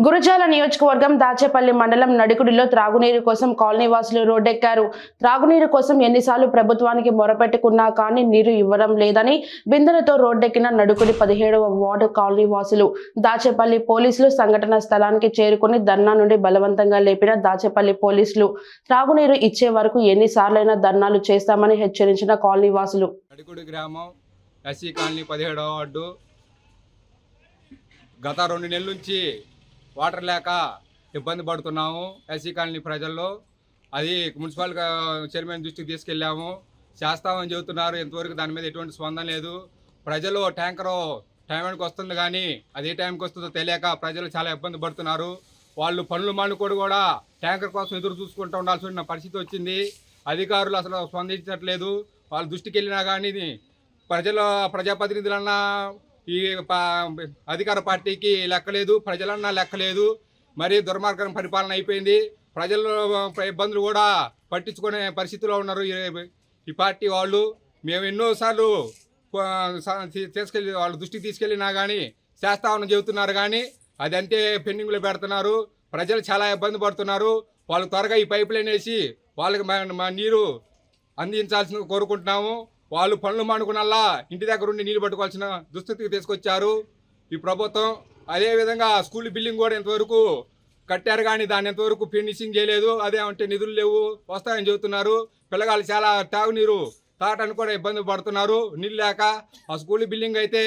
గురజాల నియోజకవర్గం దాచేపల్లి మండలం నడికుడిలో త్రాగునీరు కోసం కాలనీ వాసులు రోడ్డెక్కారు. త్రాగునీరు కోసం ఎన్నిసార్లు ప్రభుత్వానికి మొరపెట్టుకున్నా కానీ నీరు ఇవ్వడం లేదని బిందెలతో రోడ్డెక్కిన నడుకుడి 17వ వార్డు కాలనీ వాసులు. దాచేపల్లి పోలీసులు సంఘటన స్థలానికి చేరుకుని ధర్నా నుండి బలవంతంగా లేపిన దాచేపల్లి పోలీసులు త్రాగునీరు ఇచ్చే వరకు ఎన్నిసార్లైనా ధర్నాలు చేస్తామని హెచ్చరించిన కాలనీ వాసులు. నడికుడి గ్రామం ఎస్సీ కాలనీ 17వ వార్డు గత 2 నెలల నుంచి వాటర్ లేక ఇబ్బంది పడుతున్నాము. ఎస్సీ కాలనీ ప్రజల్లో అది మున్సిపల్ చైర్మన్ దృష్టికి తీసుకెళ్ళాము. చేస్తామని చెబుతున్నారు. ఇంతవరకు దాని మీద ఎటువంటి స్పందన లేదు. ప్రజలు ట్యాంకరు టైంకి వస్తుంది కానీ అది ఏ టైంకి వస్తుందో తెలియక ప్రజలు చాలా ఇబ్బంది పడుతున్నారు. వాళ్ళు పనులు మానుకోడు కూడా ట్యాంకర్ కోసం ఎదురు చూసుకుంటూ ఉండాల్సిన పరిస్థితి వచ్చింది. అధికారులు అసలు స్పందించట్లేదు. వాళ్ళ దృష్టికి వెళ్ళినా కానీ ప్రజాప్రతినిధులన్నా ఈ అధికార పార్టీకి లెక్కలేదు, ప్రజలన్నా లెక్కలేదు. మరి దుర్మార్గం పరిపాలన అయిపోయింది. ప్రజల ఇబ్బందులు కూడా పట్టించుకునే పరిస్థితిలో ఉన్నారు ఈ పార్టీ వాళ్ళు. మేము ఎన్నోసార్లు వాళ్ళ దృష్టికి తీసుకెళ్ళినా కానీ చేస్తామని చెబుతున్నారు కానీ అదంతే పెండింగ్లో పెడుతున్నారు. ప్రజలు చాలా ఇబ్బంది పడుతున్నారు. వాళ్ళు త్వరగా ఈ పైప్ లైన్ వేసి వాళ్ళకి మా నీరు అందించాల్సిన కోరుకుంటున్నాము. వాళ్ళు పనులు మానుకున్నల్లా ఇంటి దగ్గర ఉండి నీళ్ళు పట్టుకోవాల్సిన దుస్థితికి తీసుకొచ్చారు ఈ ప్రభుత్వం. అదేవిధంగా స్కూల్ బిల్డింగ్ కూడా ఇంతవరకు కట్టారు కానీ దాన్ని ఇంతవరకు ఫినిషింగ్ చేయలేదు. అదేమంటే నిధులు లేవు, వస్తాయని చెబుతున్నారు. పిల్లగాళ్ళు చాలా తాగునీరు తాగటానికి కూడా ఇబ్బంది పడుతున్నారు నీళ్ళు లేక. ఆ స్కూల్ బిల్డింగ్ అయితే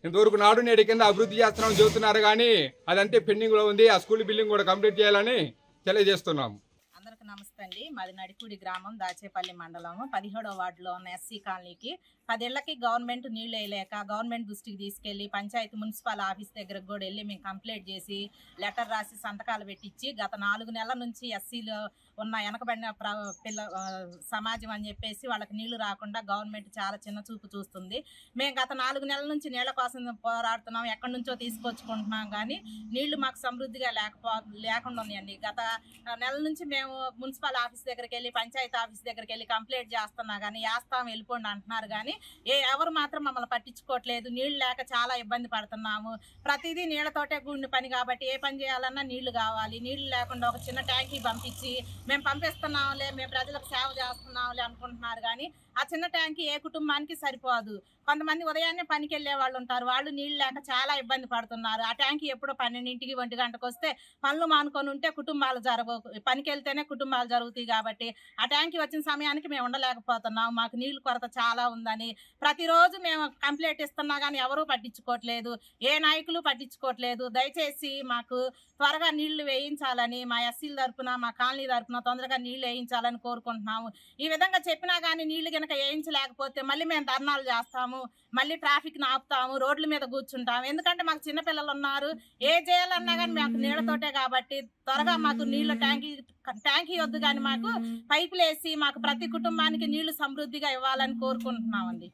ఇంతవరకు నాడు నేడు కింద అభివృద్ధి చేస్తున్నామని చెబుతున్నారు కానీ అదంతే పెండింగ్లో ఉంది. ఆ స్కూల్ బిల్డింగ్ కూడా కంప్లీట్ చేయాలని తెలియజేస్తున్నాము. అందరికి నమస్తే అండి. మాది నడికుడి గ్రామం దాచేపల్లి మండలం 17వ వార్డులో ఉన్న ఎస్సీ కాలనీకి 10 ఏళ్లకి గవర్నమెంట్ నీళ్ళు వేయలేక గవర్నమెంట్ దృష్టికి తీసుకెళ్లి పంచాయతీ మున్సిపల్ ఆఫీస్ దగ్గరకు కూడా వెళ్ళి మేము కంప్లైంట్ చేసి లెటర్ రాసి సంతకాలు పెట్టించి గత 4 నెలల నుంచి ఎస్సీలో ఉన్న వెనకబడిన సమాజం అని చెప్పేసి వాళ్ళకి నీళ్లు రాకుండా గవర్నమెంట్ చాలా చిన్న చూపు చూస్తుంది. మేము గత 4 నెలల నుంచి నీళ్ల కోసం పోరాడుతున్నాం. ఎక్కడి నుంచో తీసుకొచ్చుకుంటున్నాం కానీ నీళ్లు మాకు సమృద్ధిగా లేకుండా ఉన్నాయండి. గత నెల నుంచి మేము మున్సిపల్ ఆఫీస్ దగ్గరికి వెళ్ళి పంచాయతీ ఆఫీస్ దగ్గరికి వెళ్ళి కంప్లైంట్ చేస్తున్నా కానీ వేస్తాం వెళ్ళిపోండి అంటున్నారు కానీ ఎవరు మాత్రం మమ్మల్ని పట్టించుకోవట్లేదు. నీళ్లు లేక చాలా ఇబ్బంది పడుతున్నాము. ప్రతిదీ నీళ్లతోటే కూడిన పని కాబట్టి ఏ పని చేయాలన్నా నీళ్లు కావాలి. నీళ్లు లేకుండా ఒక చిన్న ట్యాంకీ పంపించి మేము పంపిస్తున్నాంలే, మేము ప్రజలకు సేవ చేస్తున్నాంలే అనుకుంటున్నారు కానీ ఆ చిన్న ట్యాంకీ ఏ కుటుంబానికి సరిపోదు. కొంతమంది ఉదయాన్నే పనికి వెళ్ళే వాళ్ళు ఉంటారు. వాళ్ళు నీళ్ళు లేక చాలా ఇబ్బంది పడుతున్నారు. ఆ ట్యాంకీ ఎప్పుడో 12ంటికి 1 గంటకు వస్తే పనులు మానుకొని ఉంటే కుటుంబాలు పనికి వెళ్తేనే కుటుంబాలు జరుగుతాయి కాబట్టి ఆ ట్యాంకీ వచ్చిన సమయానికి మేము ఉండలేకపోతున్నాం. మాకు నీళ్ళు కొరత చాలా ఉందని ప్రతిరోజు మేము కంప్లైంట్ ఇస్తున్నా కానీ ఎవరూ పట్టించుకోవట్లేదు. ఏ నాయకులు పట్టించుకోవట్లేదు. దయచేసి మాకు త్వరగా నీళ్లు వేయించాలని మా ఎస్సీల తరపున మా కాలనీ తరపున తొందరగా నీళ్లు వేయించాలని కోరుకుంటున్నాము. ఈ విధంగా చెప్పినా కానీ నీళ్లు కనుక వేయించలేకపోతే మళ్ళీ మేము ధర్నాలు చేస్తాము, మళ్ళీ ట్రాఫిక్ ఆపుతాము, రోడ్ల మీద కూర్చుంటాము. ఎందుకంటే మాకు చిన్నపిల్లలు ఉన్నారు. ఏ చేయాలన్నా కానీ మాకు నీళ్లతోటే కాబట్టి త్వరగా మాకు నీళ్ళ ట్యాంకీ వద్దు కానీ మాకు పైపులు వేసి మాకు ప్రతి కుటుంబానికి నీళ్లు సమృద్ధిగా ఇవ్వాలని కోరుకుంటున్నామండి.